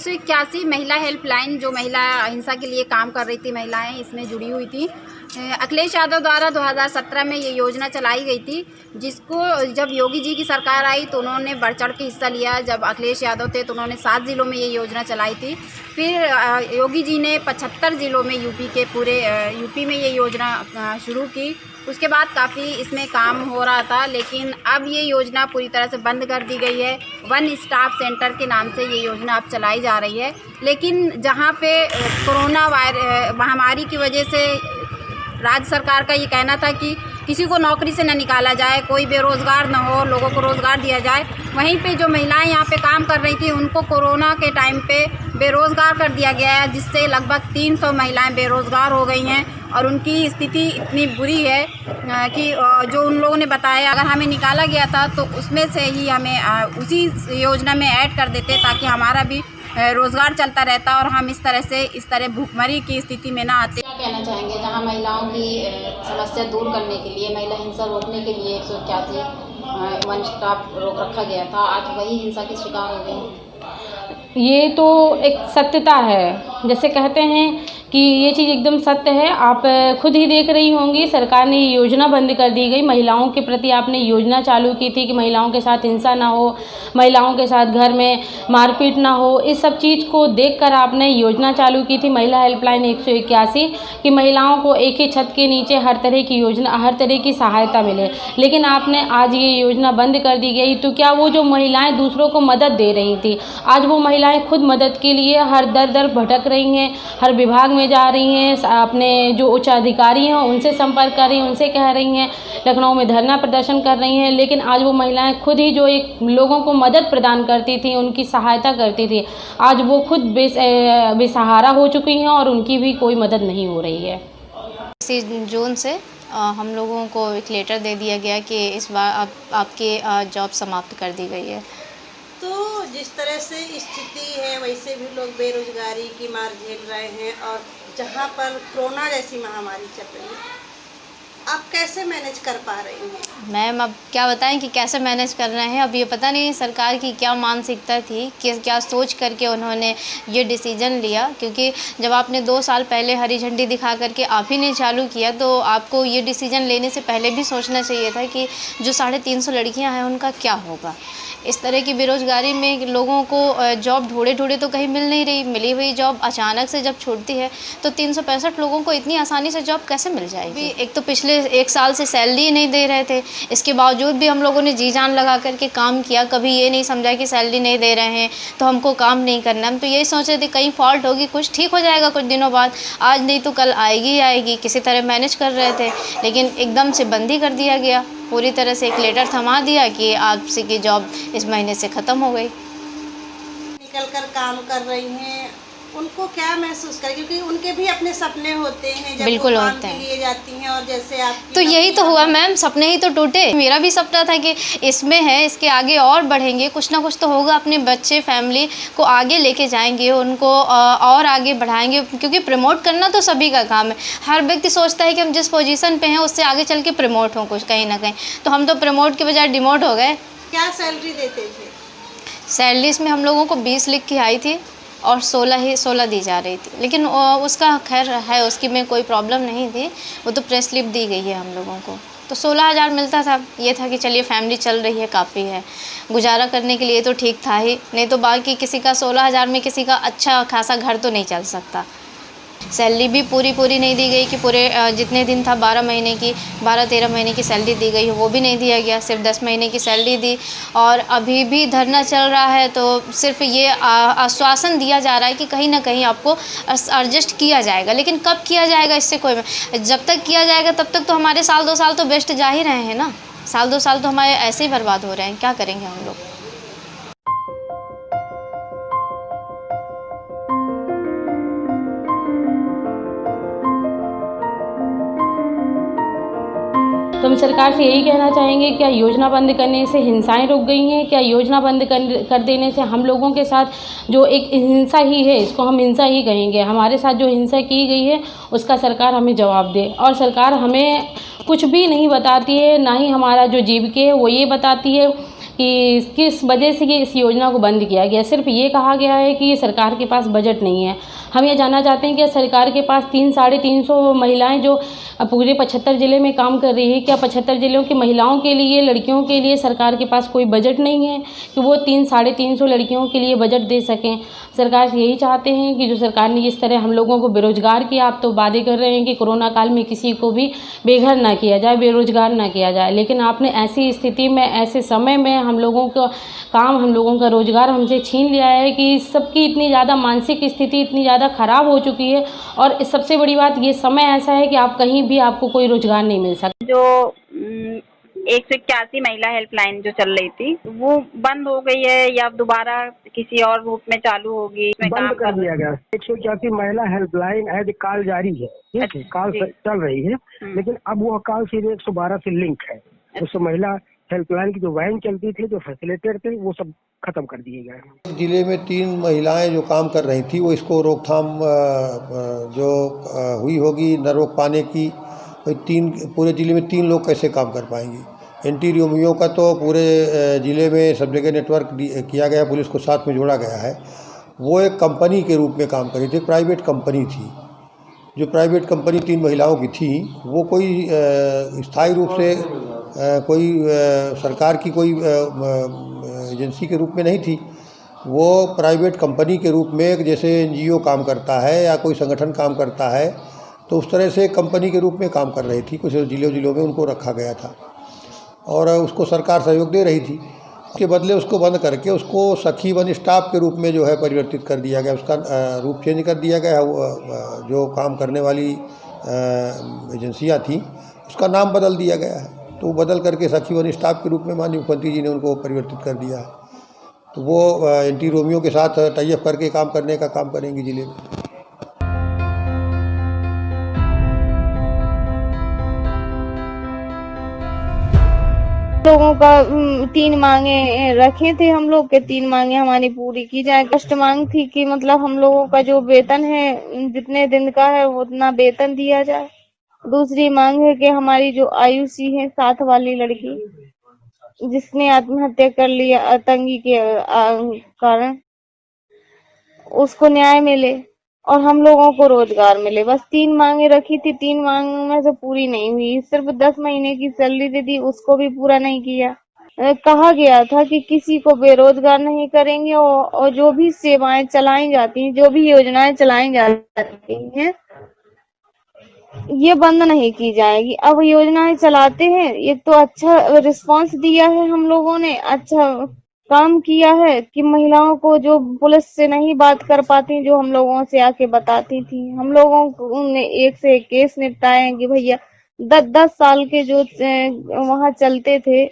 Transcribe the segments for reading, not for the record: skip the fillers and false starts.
181 महिला हेल्पलाइन जो महिला हिंसा के लिए काम कर रही थी महिलाएं इसमें जुड़ी हुई थी। अखिलेश यादव द्वारा 2017 में ये योजना चलाई गई थी, जिसको जब योगी जी की सरकार आई तो उन्होंने बढ़ चढ़ के हिस्सा लिया। जब अखिलेश यादव थे तो उन्होंने 7 ज़िलों में ये योजना चलाई थी। फिर योगी जी ने 75 ज़िलों में यूपी में ये योजना शुरू की। उसके बाद काफ़ी इसमें काम हो रहा था, लेकिन अब ये योजना पूरी तरह से बंद कर दी गई है। वन स्टॉप सेंटर के नाम से ये योजना अब चलाई जा रही है। लेकिन जहाँ पे कोरोना महामारी की वजह से राज्य सरकार का ये कहना था कि किसी को नौकरी से न निकाला जाए, कोई बेरोज़गार न हो, लोगों को रोज़गार दिया जाए। वहीं पे जो महिलाएं यहाँ पे काम कर रही थी उनको कोरोना के टाइम पे बेरोज़गार कर दिया गया है, जिससे लगभग 300 महिलाएं बेरोज़गार हो गई हैं और उनकी स्थिति इतनी बुरी है कि जो उन लोगों ने बताया अगर हमें निकाला गया था तो उसमें से ही हमें उसी योजना में ऐड कर देते ताकि हमारा भी रोज़गार चलता रहता और हम इस तरह भूखमरी की स्थिति में ना आते। क्या कहना चाहेंगे, जहां महिलाओं की समस्या दूर करने के लिए, महिला हिंसा रोकने के लिए 181 वन स्टॉप रोक रखा गया था, आज वही हिंसा की शिकार हो गई? ये तो एक सत्यता है। जैसे कहते हैं कि ये चीज़ एकदम सत्य है। आप खुद ही देख रही होंगी, सरकार ने ये योजना बंद कर दी गई। महिलाओं के प्रति आपने योजना चालू की थी कि महिलाओं के साथ हिंसा ना हो, महिलाओं के साथ घर में मारपीट ना हो। इस सब चीज़ को देखकर आपने योजना चालू की थी महिला हेल्पलाइन 181 कि महिलाओं को एक ही छत के नीचे हर तरह की योजना, हर तरह की सहायता मिले। लेकिन आपने आज ये योजना बंद कर दी गई। तो क्या वो जो महिलाएँ दूसरों को मदद दे रही थी, आज वो महिलाएँ खुद मदद के लिए हर दर भटक रही हैं, हर विभाग में जा रही हैं, अपने जो उच्च अधिकारी हैं उनसे संपर्क कर रही हैं, उनसे कह रही हैं, लखनऊ में धरना प्रदर्शन कर रही हैं। लेकिन आज वो महिलाएं खुद ही जो एक लोगों को मदद प्रदान करती थी, उनकी सहायता करती थी, आज वो खुद बेसहारा हो चुकी हैं और उनकी भी कोई मदद नहीं हो रही है। इसी जून से हम लोगों को एक लेटर दे दिया गया कि इस बार आपकी जॉब समाप्त कर दी गई है। तो जिस तरह से स्थिति है वैसे भी लोग बेरोजगारी की मार झेल रहे हैं और जहाँ पर कोरोना जैसी महामारी चल रही है, आप कैसे मैनेज कर पा रही हैं? मैम अब क्या बताएं कि कैसे मैनेज कर रहे हैं। अब ये पता नहीं सरकार की क्या मानसिकता थी कि क्या सोच करके उन्होंने ये डिसीजन लिया, क्योंकि जब आपने 2 साल पहले हरी झंडी दिखा करके आप ही ने चालू किया तो आपको ये डिसीजन लेने से पहले भी सोचना चाहिए था कि जो 350 लड़कियाँ हैं उनका क्या होगा। इस तरह की बेरोज़गारी में लोगों को जॉब ढूंढे तो कहीं मिल नहीं रही। मिली हुई जॉब अचानक से जब छूटती है तो 365 लोगों को इतनी आसानी से जॉब कैसे मिल जाएगी। एक तो पिछले 1 साल से सैलरी नहीं दे रहे थे, इसके बावजूद भी हम लोगों ने जी जान लगा करके काम किया। कभी ये नहीं समझा कि सैलरी नहीं दे रहे हैं तो हमको काम नहीं करना। हम तो यही सोच रहे थे कहीं फॉल्ट होगी, कुछ ठीक हो जाएगा कुछ दिनों बाद, आज नहीं तो कल आएगी आएगी, किसी तरह मैनेज कर रहे थे। लेकिन एकदम से बंद ही कर दिया गया, पूरी तरह से एक लेटर थमा दिया कि आपसे की जॉब इस महीने से ख़त्म हो गई। निकल कर काम कर रही हैं, उनको क्या महसूस करें, क्योंकि उनके भी अपने सपने होते हैं जब बिल्कुल वो काम होते के हैं। लिए जाती हैं। और जैसे आप तो यही तो हुआ मैम, सपने ही तो टूटे। मेरा भी सपना था कि इसमें है, इसके आगे और बढ़ेंगे, कुछ ना कुछ तो होगा, अपने बच्चे फैमिली को आगे लेके जाएंगे, उनको और आगे बढ़ाएंगे, क्योंकि प्रमोट करना तो सभी का काम है। हर व्यक्ति सोचता है कि हम जिस पोजीशन पे हैं उससे आगे चल के प्रमोट हों कुछ कहीं ना कहीं, तो हम तो प्रमोट के बजाय डिमोट हो गए। क्या सैलरी देते थे? सैलरी इसमें हम लोगों को 20 लिख के आई थी और 16 दी जा रही थी। लेकिन उसका खैर है, उसकी में कोई प्रॉब्लम नहीं थी, वो तो प्रेस स्लिप दी गई है हम लोगों को। तो 16,000 मिलता था। ये था कि चलिए फैमिली चल रही है, काफ़ी है, गुजारा करने के लिए तो ठीक था ही। नहीं तो बाकी किसी का 16,000 में किसी का अच्छा खासा घर तो नहीं चल सकता। सैलरी भी पूरी नहीं दी गई कि पूरे जितने दिन था 12-13 महीने की सैलरी दी गई है वो भी नहीं दिया गया, सिर्फ 10 महीने की सैलरी दी। और अभी भी धरना चल रहा है तो सिर्फ ये आश्वासन दिया जा रहा है कि कहीं ना कहीं आपको एडजस्ट किया जाएगा। लेकिन कब किया जाएगा इससे कोई, जब तक किया जाएगा तब तक तो हमारे 1-2 साल तो वेस्ट जा ही रहे हैं ना। 1-2 साल तो हमारे ऐसे ही बर्बाद हो रहे हैं, क्या करेंगे हम लोग। तो हम सरकार से यही कहना चाहेंगे, क्या योजना बंद करने से हिंसाएं रुक गई हैं? क्या योजना बंद कर देने से हम लोगों के साथ जो एक हिंसा ही है, इसको हम हिंसा ही कहेंगे, हमारे साथ जो हिंसा की गई है उसका सरकार हमें जवाब दे। और सरकार हमें कुछ भी नहीं बताती है, ना ही हमारा जो जीविका है वो ये बताती है कि किस वजह से ये इस योजना को बंद किया गया। सिर्फ ये कहा गया है कि सरकार के पास बजट नहीं है। हम ये जानना चाहते हैं कि सरकार के पास 300-350 महिलाएं जो पूरे 75 ज़िले में काम कर रही है, क्या 75 ज़िलों की महिलाओं के लिए, लड़कियों के लिए सरकार के पास कोई बजट नहीं है कि वो 300-350 लड़कियों के लिए बजट दे सकें। सरकार से यही चाहते हैं कि जो सरकार ने जिस तरह हम लोगों को बेरोजगार किया, आप तो वादे कर रहे हैं कि कोरोना काल में किसी को भी बेघर ना किया जाए, बेरोजगार ना किया जाए, लेकिन आपने ऐसी स्थिति में, ऐसे समय में हम लोगों का काम, हम लोगों का रोजगार हमसे छीन लिया है कि सबकी इतनी ज़्यादा मानसिक स्थिति इतनी ज़्यादा ख़राब हो चुकी है। और सबसे बड़ी बात, ये समय ऐसा है कि आप कहीं भी आपको कोई रोजगार नहीं मिल सकता। जो 181 महिला हेल्पलाइन जो चल रही थी वो बंद हो गई है या दोबारा किसी और रूप में चालू होगी? बंद कर दिया गया। 181 महिला हेल्पलाइन एज कॉल जारी है, ठीक है, कॉल चल रही है, लेकिन अब वो कॉल सीधे 112 से लिंक है। उससे महिला हेल्पलाइन की जो वैन चलती थी, जो फैसिलिटेटर थे, वो सब खत्म कर दिए गए। जिले में 3 महिलाएं जो काम कर रही थी, वो इसको रोकथाम जो हुई होगी न रोक पाने की, पूरे जिले में 3 लोग कैसे काम कर पाएंगे। एंटी रोमियो का तो पूरे ज़िले में सब जगह नेटवर्क किया गया, पुलिस को साथ में जोड़ा गया है। वो एक कंपनी के रूप में काम करी थी, प्राइवेट कंपनी थी। जो प्राइवेट कंपनी 3 महिलाओं की थी, वो कोई स्थायी रूप से कोई सरकार की कोई एजेंसी के रूप में नहीं थी। वो प्राइवेट कंपनी के रूप में, जैसे NGO काम करता है या कोई संगठन काम करता है, तो उस तरह से कंपनी के रूप में काम कर रही थी। कुछ जिलों में उनको रखा गया था और उसको सरकार सहयोग दे रही थी। उसके बदले उसको बंद करके उसको सखी वन स्टाफ के रूप में जो है परिवर्तित कर दिया गया। उसका रूप चेंज कर दिया गया। जो काम करने वाली एजेंसियां थी, उसका नाम बदल दिया गया है। तो बदल करके सखी वन स्टाफ के रूप में माननीय मुख्यमंत्री जी ने उनको परिवर्तित कर दिया है। तो वो एंटी रोमियो के साथ टाई अप करके काम करने का काम करेंगी जिले में। लोगों का 3 मांगे रखे थे हम लोग के, 3 मांगे हमारी पूरी की जाए। फर्स्ट मांग थी कि मतलब हम लोगों का जो वेतन है, जितने दिन का है उतना वेतन दिया जाए। दूसरी मांग है कि हमारी जो आयुषी है, 7 वाली लड़की जिसने आत्महत्या कर लिया आतंकी के कारण, उसको न्याय मिले और हम लोगों को रोजगार मिले। बस 3 मांगे रखी थी, 3 मांगों में से पूरी नहीं हुई। सिर्फ 10 महीने की सैलरी दे दी, उसको भी पूरा नहीं किया। कहा गया था कि किसी को बेरोजगार नहीं करेंगे और जो भी सेवाएं चलाई जाती हैं, जो भी योजनाएं चलाई जाती हैं, ये बंद नहीं की जाएगी। अब योजनाएं चलाते हैं, एक तो अच्छा रिस्पांस दिया है, हम लोगों ने अच्छा काम किया है कि महिलाओं को जो पुलिस से नहीं बात कर पाती, जो हम लोगों से आके बताती थी, हम लोगों को ने एक से एक केस निपटाए हैं कि भैया 10-10 साल के जो वहाँ चलते थे,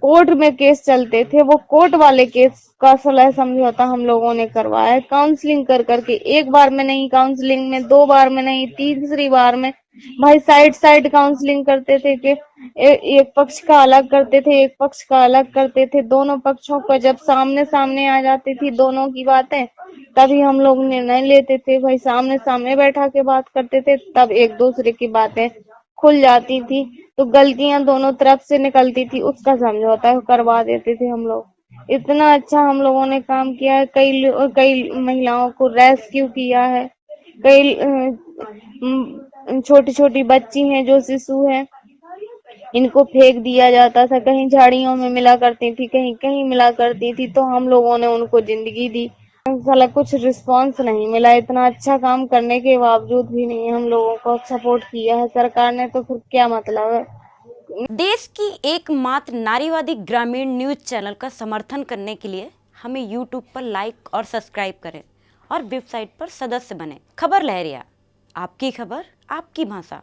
कोर्ट में केस चलते थे, वो कोर्ट वाले केस का सलाह समझौता हम लोगों ने करवाया है। काउंसलिंग कर करके, 1 बार में नहीं काउंसलिंग में, 2 बार में नहीं, तीसरी बार में भाई साइड काउंसलिंग करते थे कि एक पक्ष का अलग करते थे, एक पक्ष का अलग करते थे। दोनों पक्षों को जब सामने सामने आ जाती थी दोनों की बातें, तभी हम लोग निर्णय लेते थे। भाई सामने सामने बैठा के बात करते थे, तब एक दूसरे की बातें खुल जाती थी, तो गलतियां दोनों तरफ से निकलती थी, उसका समझौता करवा देते थे हम लोग। इतना अच्छा हम लोगों ने काम किया है। कई महिलाओं को रेस्क्यू किया है। कई छोटी छोटी बच्ची हैं जो शिशु हैं, इनको फेंक दिया जाता था, कहीं झाड़ियों में मिला करती थी, कहीं कहीं मिला करती थी, तो हम लोगों ने उनको जिंदगी दी। साला कुछ रिस्पांस नहीं मिला। इतना अच्छा काम करने के बावजूद भी नहीं हम लोगों को सपोर्ट किया है सरकार ने, तो फिर क्या मतलब है। देश की एकमात्र नारीवादी ग्रामीण न्यूज चैनल का समर्थन करने के लिए हमें YouTube पर लाइक और सब्सक्राइब करें और वेबसाइट पर सदस्य बने। खबर लहरिया, आपकी खबर, आपकी भाषा।